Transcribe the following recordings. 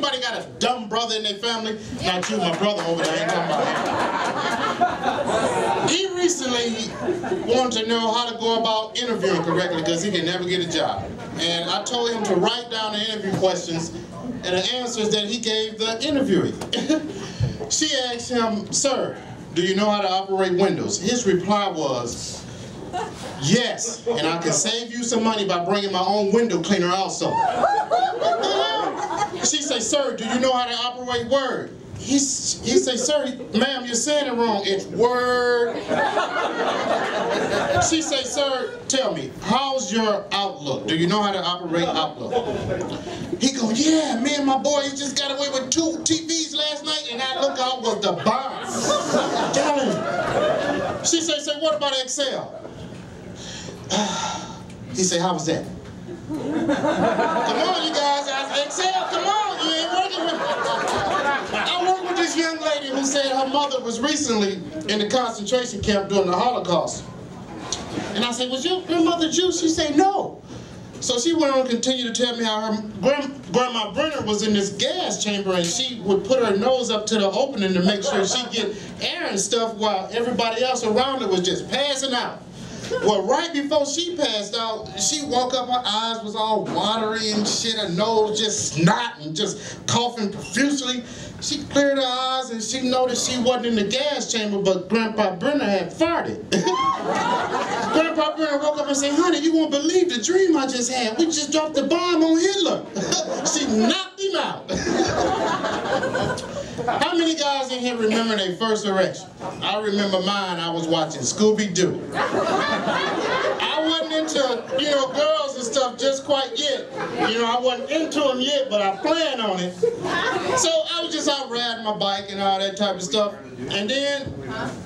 Anybody got a dumb brother in their family? Not you, my brother over there. I ain't talking about him. He recently wanted to know how to go about interviewing correctly because he can never get a job. And I told him to write down the interview questions and the answers that he gave the interviewee. She asked him, "Sir, do you know how to operate Windows?" His reply was, "Yes, and I can save you some money by bringing my own window cleaner also." She say, "Sir, do you know how to operate Word?" He say, "Sir, ma'am, you're saying it wrong. It's Word." She say, "Sir, tell me, how's your Outlook? Do you know how to operate Outlook?" He go, "Yeah, me and my boys just got away with 2 TVs last night, and that lookout was the bomb." Tell him. She say, "What about Excel?" He say, "How was that?" Come on, you guys, Excel, come on, you ain't working with me. I worked with this young lady who said her mother was recently in the concentration camp during the Holocaust. And I said, "Was your mother Jew?" She said, "No." So she went on to continue to tell me how her grandma Brenner was in this gas chamber and she would put her nose up to the opening to make sure she'd get air and stuff while everybody else around her was just passing out. Well, right before she passed out, she woke up, her eyes was all watery and shit, her nose just snot and just coughing profusely. She cleared her eyes and she noticed she wasn't in the gas chamber, but Grandpa Brenner had farted. Grandpa Brenner woke up and said, "Honey, you won't believe the dream I just had. We just dropped the bomb on Hitler." She knocked him out. How many guys in here remember their first erection? I remember mine. I was watching Scooby-Doo. I wasn't into, girls and stuff just quite yet. I wasn't into them yet, but I planned on it. So I was just out riding my bike and all that type of stuff. And then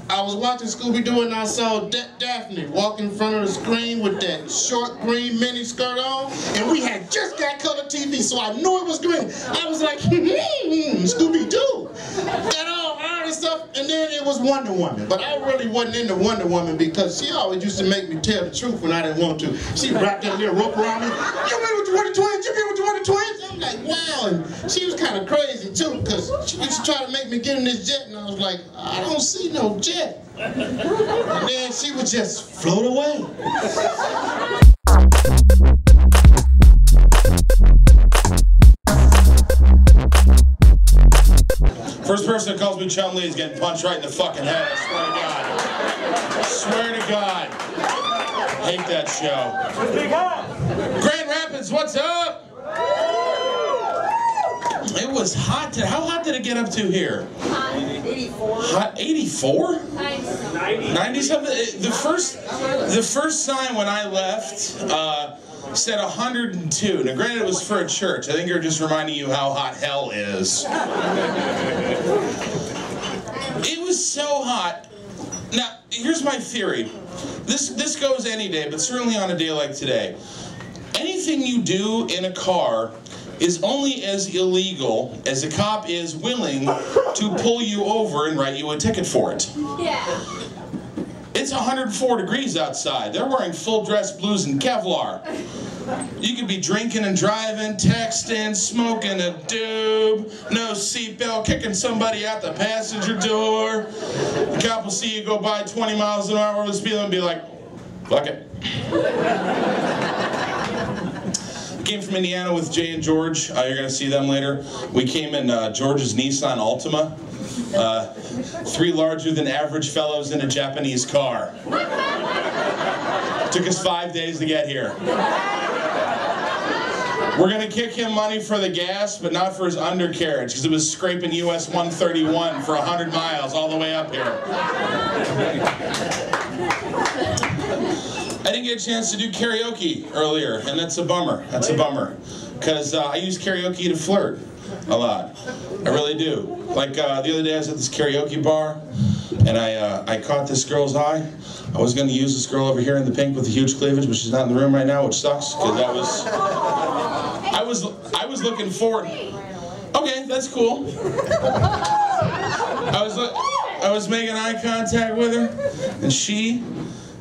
I was watching Scooby-Doo and I saw Daphne walk in front of the screen with that short green mini skirt on. And we had just got color TV, so I knew it was green. I was like, Scooby-Doo. And all that stuff. And then it was Wonder Woman. But I really wasn't into Wonder Woman because she always used to make me tell the truth when I didn't want to. She wrapped that little rope around me. "You been with the Wonder Twins? You been with the Wonder Twins?" I'm like, wow. And she was kind of crazy too because she used to try to make me get in this jet. And I was like, "I don't see no jet." And then she would just float away. First person that calls me Chun Li is getting punched right in the fucking head. I swear to God. I swear to God. Hate that show. Grand Rapids, what's up? It was hot. How hot did it get up to here? 84. Hot 84? 90 something. The first sign when I left said 102. Now, granted, it was for a church. I think you're just reminding you how hot hell is. It was so hot. Now, here's my theory. This goes any day, but certainly on a day like today. Anything you do in a car is only as illegal as a cop is willing to pull you over and write you a ticket for it. Yeah. It's 104 degrees outside. They're wearing full dress blues and Kevlar. You could be drinking and driving, texting, smoking a doob, no seatbelt, kicking somebody out the passenger door. The cop will see you go by 20 miles an hour with the speed limit and be like, "Fuck it." Came from Indiana with Jay and George. You're going to see them later. We came in George's Nissan Altima. 3 larger than average fellows in a Japanese car. Took us 5 days to get here. We're going to kick him money for the gas, but not for his undercarriage, because it was scraping US 131 for 100 miles all the way up here. I didn't get a chance to do karaoke earlier, and that's a bummer. That's a bummer. Because I use karaoke to flirt a lot. I really do. Like the other day I was at this karaoke bar, and I caught this girl's eye. I was going to use this girl over here in the pink with the huge cleavage, but she's not in the room right now, which sucks, because I was looking forward. Okay, that's cool. I was making eye contact with her, and she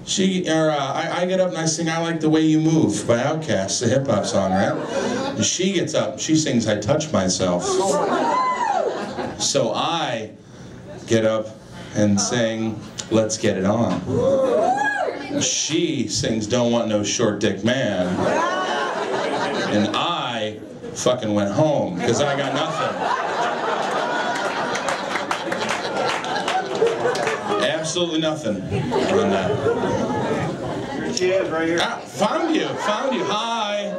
I get up and I sing I Like the Way You Move by Outkast, the hip hop song, right? And she gets up, she sings I Touch Myself. So I get up and sing Let's Get It On. She sings Don't Want No Short Dick Man. And I fucking went home because I got nothing. Absolutely nothing on that. Here she is, right here. Ah, found you. Hi.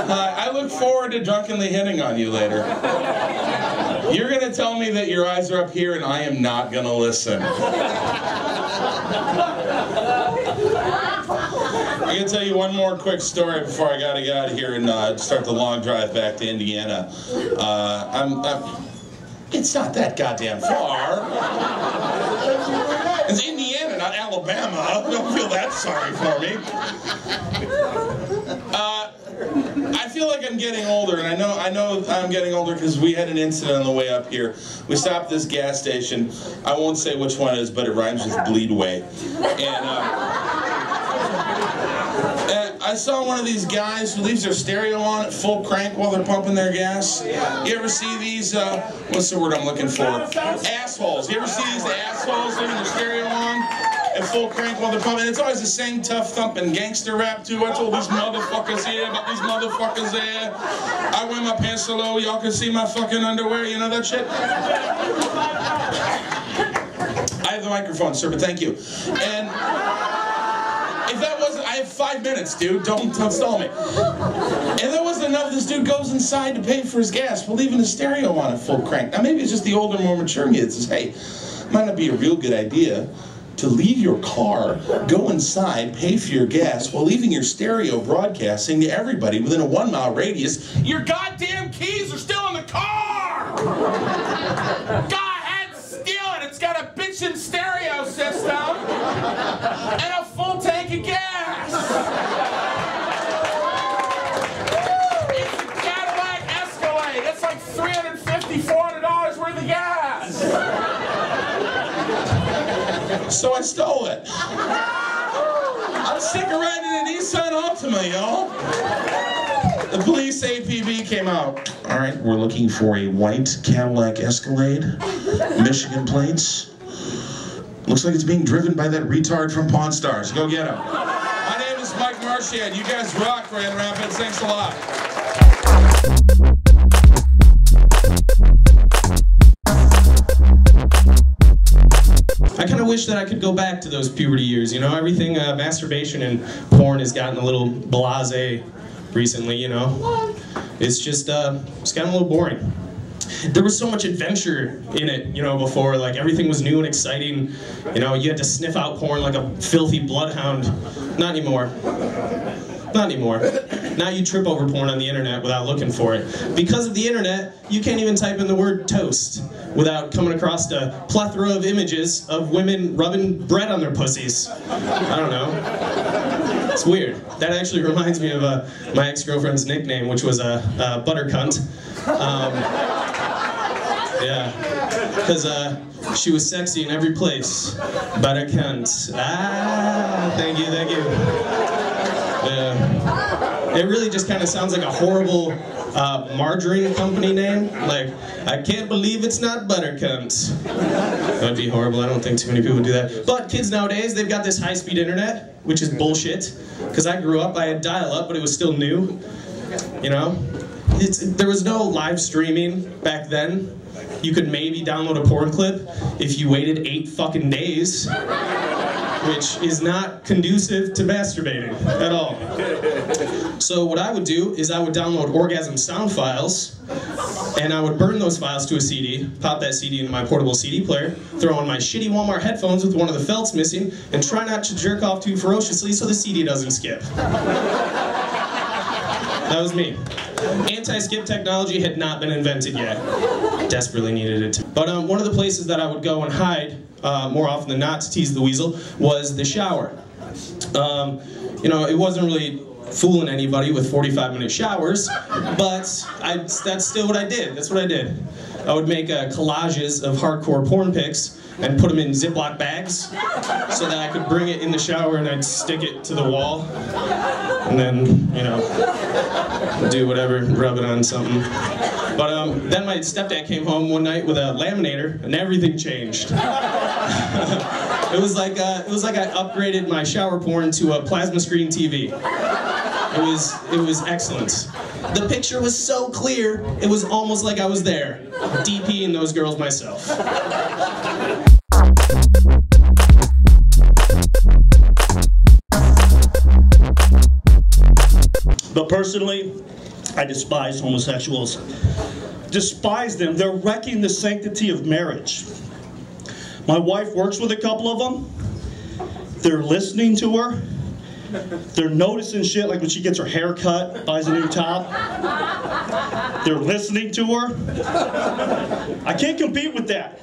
Hi. I look forward to drunkenly hitting on you later. You're gonna tell me that your eyes are up here and I am not gonna listen. I'm gonna tell you one more quick story before I gotta get out of here and start the long drive back to Indiana. It's not that goddamn far. It's Indiana, not Alabama. Don't feel that sorry for me. I feel like I'm getting older, and I know I'm getting older because we had an incident on the way up here. We stopped at this gas station. I won't say which one it is, but it rhymes with Bleedway. And I saw one of these guys who leaves their stereo on at full crank while they're pumping their gas. You ever see these, what's the word I'm looking for? Assholes. You ever see these assholes leaving their stereo on at full crank while they're pumping? It's always the same tough thumping gangster rap too. I told these motherfuckers here about these motherfuckers there. I wear my pants so low, y'all can see my fucking underwear, you know that shit? I have the microphone, sir, but thank you. And if that wasn't, I have 5 minutes, dude. Don't stall me. If that wasn't enough, this dude goes inside to pay for his gas while leaving the stereo on at full crank. Now maybe it's just the older, more mature me that says, hey, might not be a real good idea to leave your car, go inside, pay for your gas while leaving your stereo broadcasting to everybody within a 1 mile radius. Your goddamn keys are still in the car! Go ahead, steal it. It's got a bitchin' stereo system and a full tank of gas. It's a Cadillac Escalade. It's like $350, $400 worth of gas. So I stole it. I'm sick of riding a Nissan Altima, y'all. The police APB came out. All right, we're looking for a white Cadillac Escalade, Michigan plates. Looks like it's being driven by that retard from Pawn Stars. Go get him. My name is Mike Marchand. You guys rock, Grand Rapids. Thanks a lot. I kind of wish that I could go back to those puberty years, you know? Everything, masturbation and porn has gotten a little blasé recently, you know? It's just, it's gotten a little boring. There was so much adventure in it, you know, before. Like, everything was new and exciting. You know, you had to sniff out porn like a filthy bloodhound. Not anymore. Not anymore. Now you trip over porn on the internet without looking for it. Because of the internet, you can't even type in the word toast without coming across a plethora of images of women rubbing bread on their pussies. I don't know. It's weird. That actually reminds me of my ex-girlfriend's nickname, which was Buttercunt. Yeah, because she was sexy in every place. Buttercunt. Ah, thank you, thank you. Yeah. It really just kind of sounds like a horrible margarine company name. Like, I can't believe it's not Buttercunt. That'd be horrible. I don't think too many people do that. But kids nowadays, they've got this high-speed internet, which is bullshit. Because I grew up, I had dial-up, but it was still new. You know? There was no live streaming back then. You could maybe download a porn clip if you waited 8 fucking days, which is not conducive to masturbating at all. So what I would do is I would download orgasm sound files, and I would burn those files to a CD, pop that CD into my portable CD player, throw on my shitty Walmart headphones with one of the felts missing, and try not to jerk off too ferociously so the CD doesn't skip. That was me. Anti-skip technology had not been invented yet. Desperately needed it. But one of the places that I would go and hide, more often than not to tease the weasel, was the shower. You know, it wasn't really fooling anybody with 45-minute showers, but that's still what I did. That's what I did. I would make collages of hardcore porn pics and put them in Ziploc bags so that I could bring it in the shower and I'd stick it to the wall and then, you know, do whatever, rub it on something. But then my stepdad came home one night with a laminator and everything changed. It was like I upgraded my shower porn to a plasma screen TV. It was excellent. The picture was so clear, it was almost like I was there, DPing those girls myself. But personally, I despise homosexuals. Despise them. They're wrecking the sanctity of marriage. My wife works with a couple of them. They're listening to her. They're noticing shit like when she gets her hair cut, buys a new top. They're listening to her. I can't compete with that.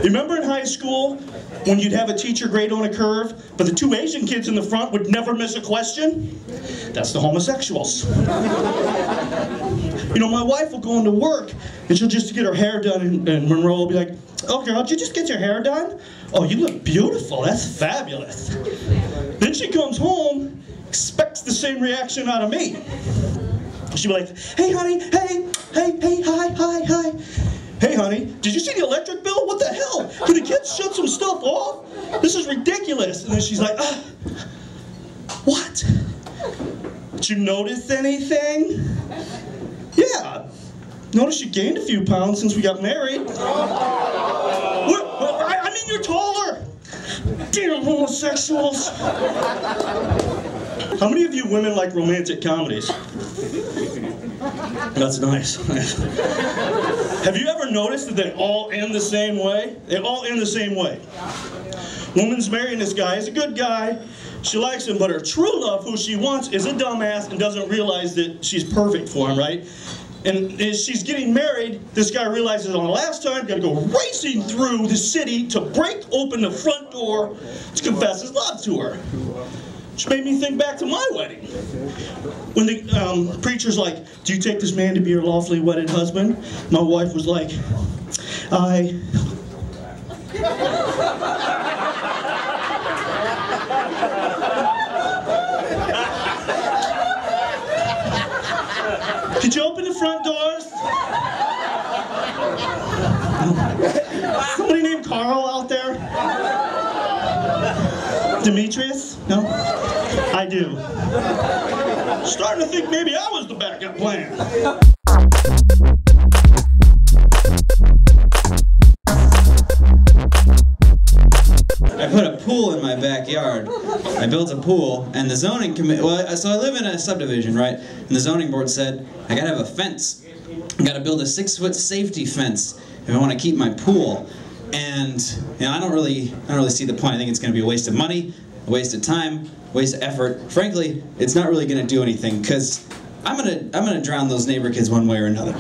Remember in high school when you'd have a teacher grade on a curve, but the two Asian kids in the front would never miss a question? That's the homosexuals. You know, my wife will go into work and she'll just get her hair done and Monroe will be like, "Oh girl, did you just get your hair done? Oh, you look beautiful, that's fabulous." Then she comes home, expects the same reaction out of me. She'll be like, "Hey honey, hey, hi. Hey honey, did you see the electric bill? What the hell? Can the kids shut some stuff off? This is ridiculous." And then she's like, "What? Did you notice anything?" "Yeah, notice you gained a few pounds since we got married." I mean, you're taller. Damn homosexuals. How many of you women like romantic comedies? That's nice. Have you ever noticed that they all end the same way? They all end the same way. Woman's marrying this guy. He's a good guy. She likes him, but her true love, who she wants, is a dumbass and doesn't realize that she's perfect for him, right? And as she's getting married, this guy realizes on the last time, gotta go racing through the city to break open the front door to confess his love to her. Which made me think back to my wedding. When the preacher's like, "Do you take this man to be your lawfully wedded husband?" My wife was like, "Could you open the front doors?" Somebody named Carl out there? Demetrius? No? I do. Starting to think maybe I was the backup plan. I put a pool in my backyard. I built a pool, and the zoning committee, so I live in a subdivision, right? And the zoning board said, I gotta have a fence. I gotta build a 6-foot safety fence if I want to keep my pool. And you know, I don't really see the point. I think it's gonna be a waste of money, a waste of time, a waste of effort. Frankly, it's not really gonna do anything, because I'm gonna drown those neighbor kids one way or another.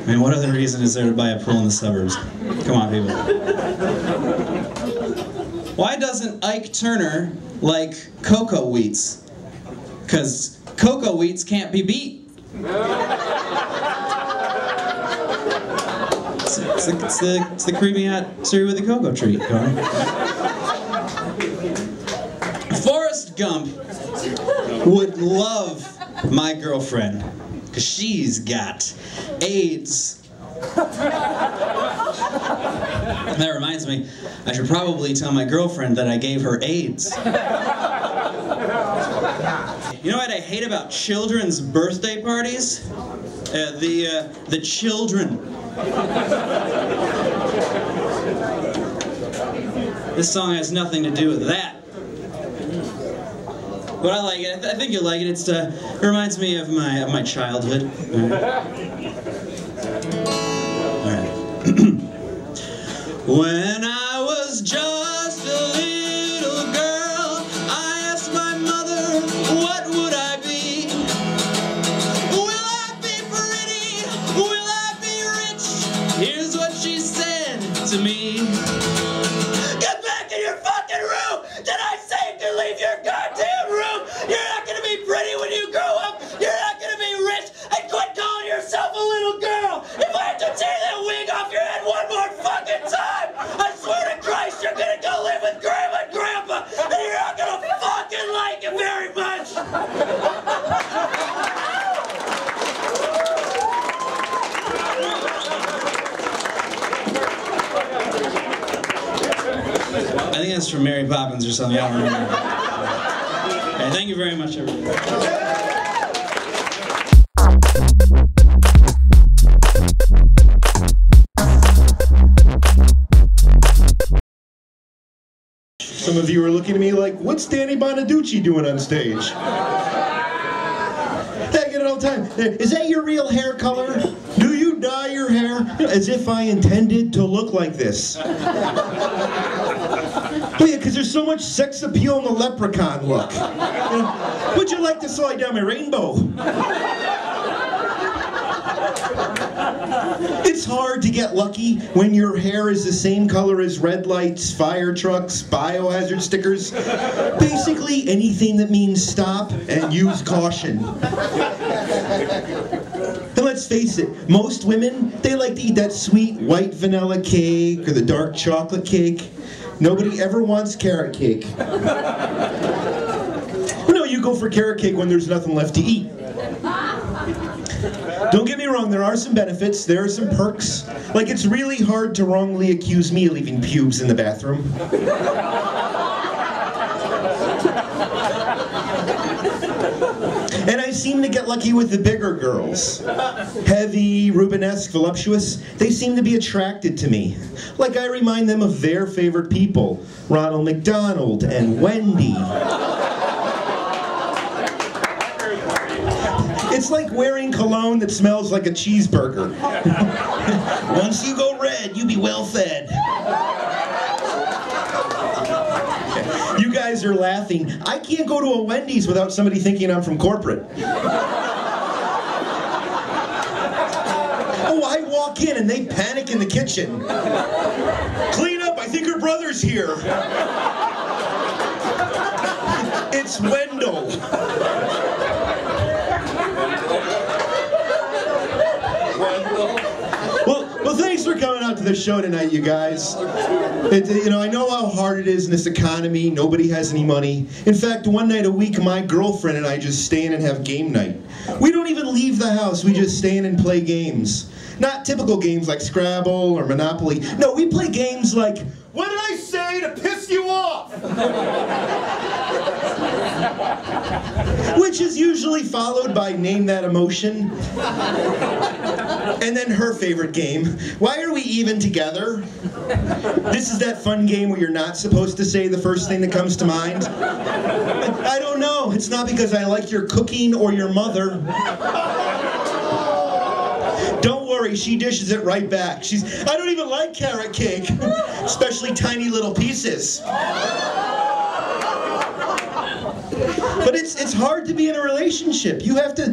I mean, what other reason is there to buy a pool in the suburbs? Come on, people. Why doesn't Ike Turner like cocoa wheats? Because cocoa wheats can't be beat. It's the creamy hot cereal with a cocoa treat. Forrest Gump would love my girlfriend, because she's got AIDS. That reminds me, I should probably tell my girlfriend that I gave her AIDS. You know what I hate about children's birthday parties? The children. This song has nothing to do with that. But I like it. I think you'll like it. It reminds me of my childhood. All right. When I was just a little girl, I asked my mother, what would I be? Will I be pretty? Will I be rich? Here's what she said to me. Get back in your fucking room! Did I say to leave your goddamn room? You're not gonna be pretty when you grow up! You're not gonna be rich! dance from Mary Poppins or something. I don't remember. Okay, thank you very much, everybody. Some of you are looking at me like, what's Danny Bonaducci doing on stage? I get it all the time. Is that your real hair color? Do you dye your hair? As if I intended to look like this. Oh yeah, because there's so much sex appeal in the leprechaun look. Would you like to slide down my rainbow? It's hard to get lucky when your hair is the same color as red lights, fire trucks, biohazard stickers. Basically anything that means stop and use caution. And let's face it, most women, they like to eat that sweet white vanilla cake or the dark chocolate cake. Nobody ever wants carrot cake. No, you go for carrot cake when there's nothing left to eat. Don't get me wrong, there are some benefits, there are some perks. Like, it's really hard to wrongly accuse me of leaving pubes in the bathroom. And I seem to get lucky with the bigger girls. Heavy, Rubenesque, voluptuous, they seem to be attracted to me. Like I remind them of their favorite people, Ronald McDonald and Wendy. It's like wearing cologne that smells like a cheeseburger. Once you go red, you be well fed. You guys are laughing. I can't go to a Wendy's without somebody thinking I'm from corporate. Oh, I walk in and they panic in the kitchen. Clean up, I think her brother's here. It's Wendell. Well, thanks for coming out to the show tonight, you guys. I know how hard it is in this economy. Nobody has any money. In fact, one night a week, my girlfriend and I just stay in and have game night. We don't even leave the house. We just stay in and play games. Not typical games like Scrabble or Monopoly. No, we play games like, what did I say to piss you off? Which is usually followed by Name That Emotion. And then her favorite game, Why Are We Even Together? This is that fun game where you're not supposed to say the first thing that comes to mind. I don't know. It's not because I like your cooking or your mother. Don't worry, she dishes it right back. I don't even like carrot cake, especially tiny little pieces. But it's hard to be in a relationship. You have to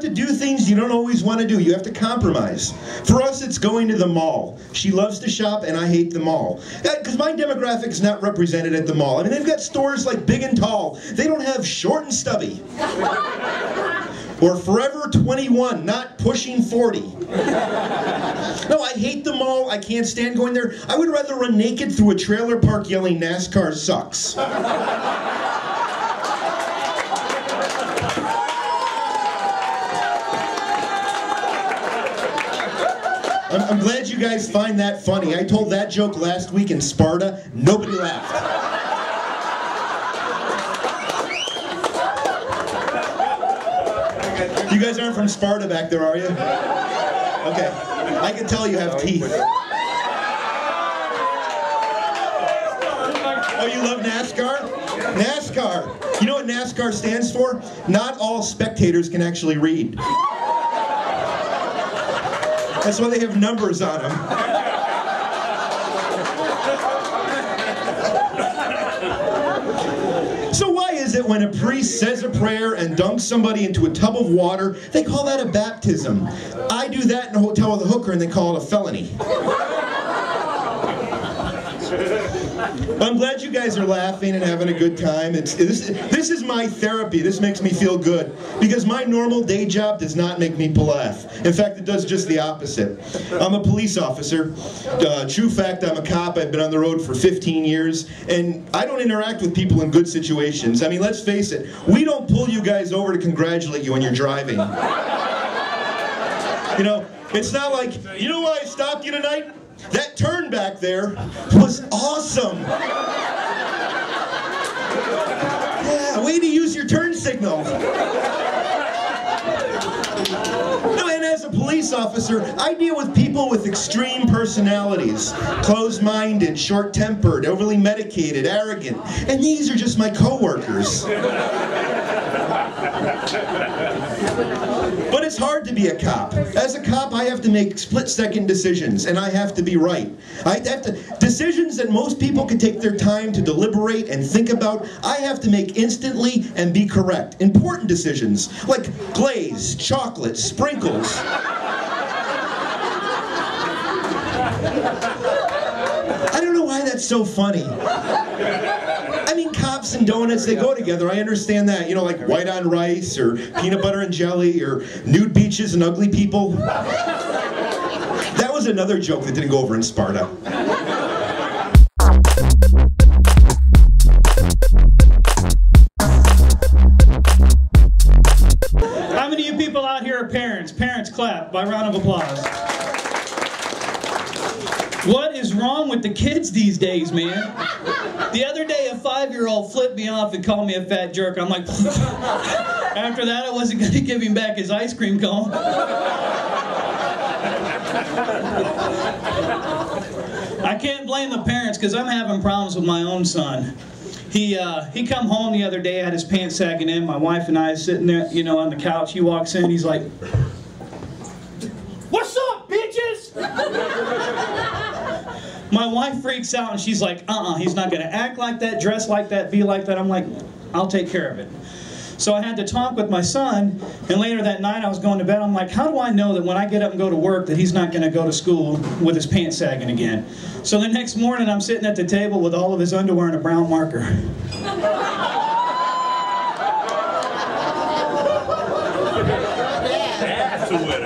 do things you don't always want to do. You have to compromise. For us, it's going to the mall. She loves to shop, and I hate the mall. Because my demographic is not represented at the mall. I mean, they've got stores like Big and Tall. They don't have Short and Stubby. Or Forever 21, not pushing 40. No, I hate the mall. I can't stand going there. I would rather run naked through a trailer park yelling, NASCAR sucks. I'm glad you guys find that funny. I told that joke last week in Sparta. Nobody laughed. You guys aren't from Sparta back there, are you? Okay. I can tell you have teeth. Oh, you love NASCAR? NASCAR. You know what NASCAR stands for? Not all spectators can actually read. That's why they have numbers on them. So why is it when a priest says a prayer and dunks somebody into a tub of water, they call that a baptism? I do that in a hotel with a hooker and they call it a felony. I'm glad you guys are laughing and having a good time. This is my therapy. This makes me feel good. Because my normal day job does not make me laugh. In fact, it does just the opposite. I'm a police officer. True fact, I'm a cop. I've been on the road for 15 years. And I don't interact with people in good situations. I mean, let's face it. We don't pull you guys over to congratulate you when you're driving. You know, it's not like, you know why I stopped you tonight? That turn back there was awesome. Yeah, way to use your turn signal. No, and as a police officer, I deal with people with extreme personalities. Closed-minded, short-tempered, overly medicated, arrogant. And these are just my coworkers. But it's hard to be a cop. As a cop, I have to make split-second decisions, and I have to be right. Decisions that most people can take their time to deliberate and think about, I have to make instantly and be correct. Important decisions, like glaze, chocolate, sprinkles. I don't know why that's so funny. I mean, cops and donuts, they go together. I understand that. You know, like white on rice, or peanut butter and jelly, or nude beaches and ugly people. That was another joke that didn't go over in Sparta. How many of you people out here are parents? Parents, clap by round of applause. What is wrong with the kids these days, man? The other day, a 5-year-old flipped me off and called me a fat jerk. I'm like, after that, I wasn't going to give him back his ice cream cone. I can't blame the parents, because I'm having problems with my own son. He come home the other day, had his pants sagging in. My wife and I sitting there, you know, on the couch. He walks in, he's like, "What's up, bitches?" My wife freaks out and she's like, he's not going to act like that, dress like that, be like that. I'm like, I'll take care of it. So I had to talk with my son, and later that night I was going to bed. I'm like, how do I know that when I get up and go to work that he's not going to go to school with his pants sagging again? So the next morning I'm sitting at the table with all of his underwear and a brown marker. That's a winner.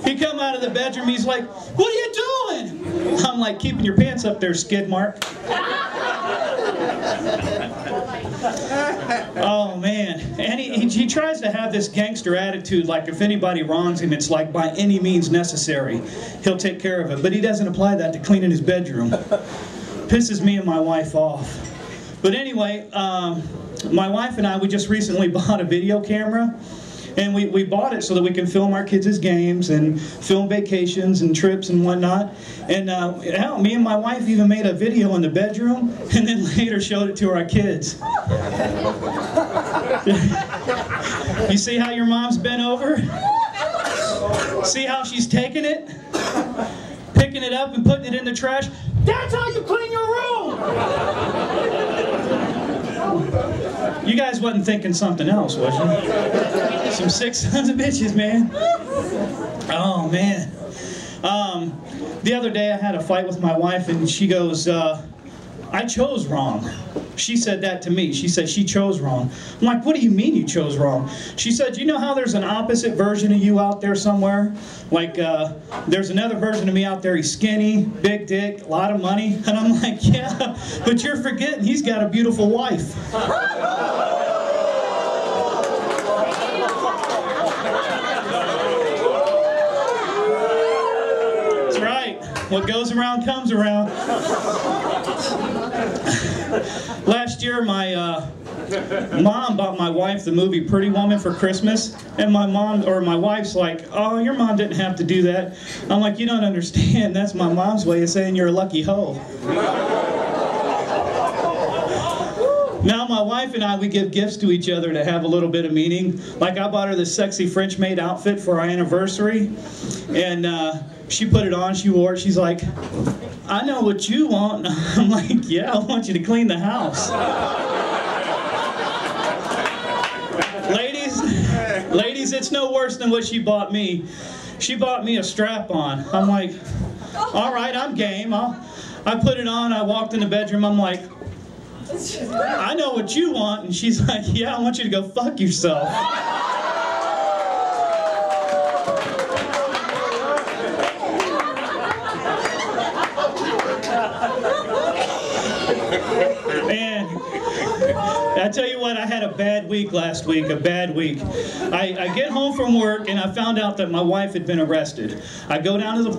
He come out of the bedroom, he's like, "What are you doing?" I'm like, "Keeping your pants up there, skid mark." Oh man, and he tries to have this gangster attitude, like if anybody wrongs him, it's like by any means necessary, he'll take care of it. But he doesn't apply that to cleaning his bedroom. Pisses me and my wife off. But anyway, my wife and I, we just recently bought a video camera. And we bought it so that we can film our kids' games and film vacations and trips and whatnot. And hell, me and my wife even made a video in the bedroom and then later showed it to our kids. You see how your mom's bent over? See how she's taking it? Picking it up and putting it in the trash? That's how you clean your room! You guys wasn't thinking something else, was you? Some sick sons of bitches, man. Oh, man. The other day I had a fight with my wife and she goes, "I chose wrong." She said that to me. She said she chose wrong. I'm like, "What do you mean you chose wrong?" She said, "You know how there's an opposite version of you out there somewhere? Like, there's another version of me out there, he's skinny, big dick, a lot of money." And I'm like, "Yeah, but you're forgetting he's got a beautiful wife." That's right. What goes around comes around. Last year, my mom bought my wife the movie Pretty Woman for Christmas, and my wife's like, "Oh, your mom didn't have to do that." I'm like, "You don't understand. That's my mom's way of saying you're a lucky hoe." Now my wife and I, we give gifts to each other to have a little bit of meaning. Like I bought her this sexy French maid outfit for our anniversary, and she put it on, she wore it, she's like, "I know what you want." I'm like, "Yeah, I want you to clean the house." Ladies, it's no worse than what she bought me. She bought me a strap-on. I'm like, "All right, I'm game." I put it on, I walked in the bedroom, I'm like, "I know what you want." And she's like, "Yeah, I want you to go fuck yourself." Man, I tell you what, I had a bad week last week, a bad week. I get home from work and I found out that my wife had been arrested. I go down to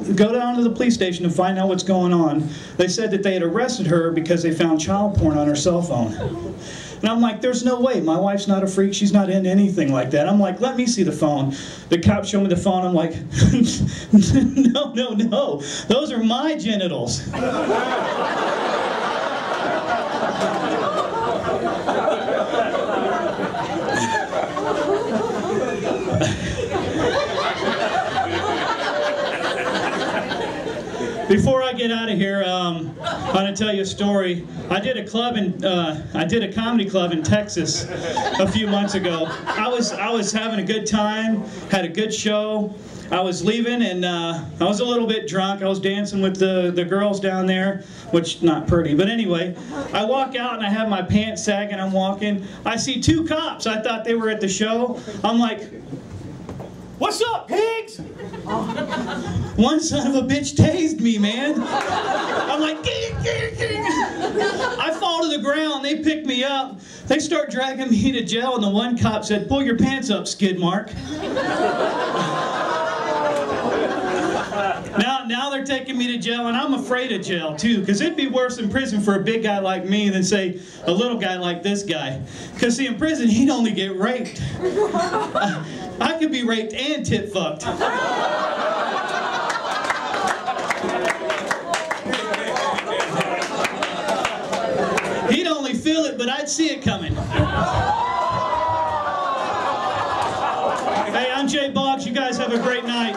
the police station to find out what's going on. They said that they had arrested her because they found child porn on her cell phone. And I'm like, there's no way. My wife's not a freak. She's not into anything like that. I'm like, let me see the phone. The cop showed me the phone. I'm like, no, no, no. Those are my genitals. Before I get out of here, I'm going to tell you a story. I did a comedy club in Texas a few months ago. I was having a good time, had a good show. I was leaving and I was a little bit drunk. I was dancing with the girls down there, which not pretty, but anyway. I walk out and I have my pants sagging. I'm walking. I see two cops. I thought they were at the show. I'm like, "What's up, pigs?" One son of a bitch tased me, man. I'm like, "Ding, ding, ding." I fall to the ground. They pick me up. They start dragging me to jail, and the one cop said, "Pull your pants up, skid mark." Now they're taking me to jail, and I'm afraid of jail, too, because it'd be worse in prison for a big guy like me than, say, a little guy like this guy. Because, see, in prison, he'd only get raped. I could be raped and tit-fucked. He'd only feel it, but I'd see it coming. Hey, I'm Jay Boggs. You guys have a great night.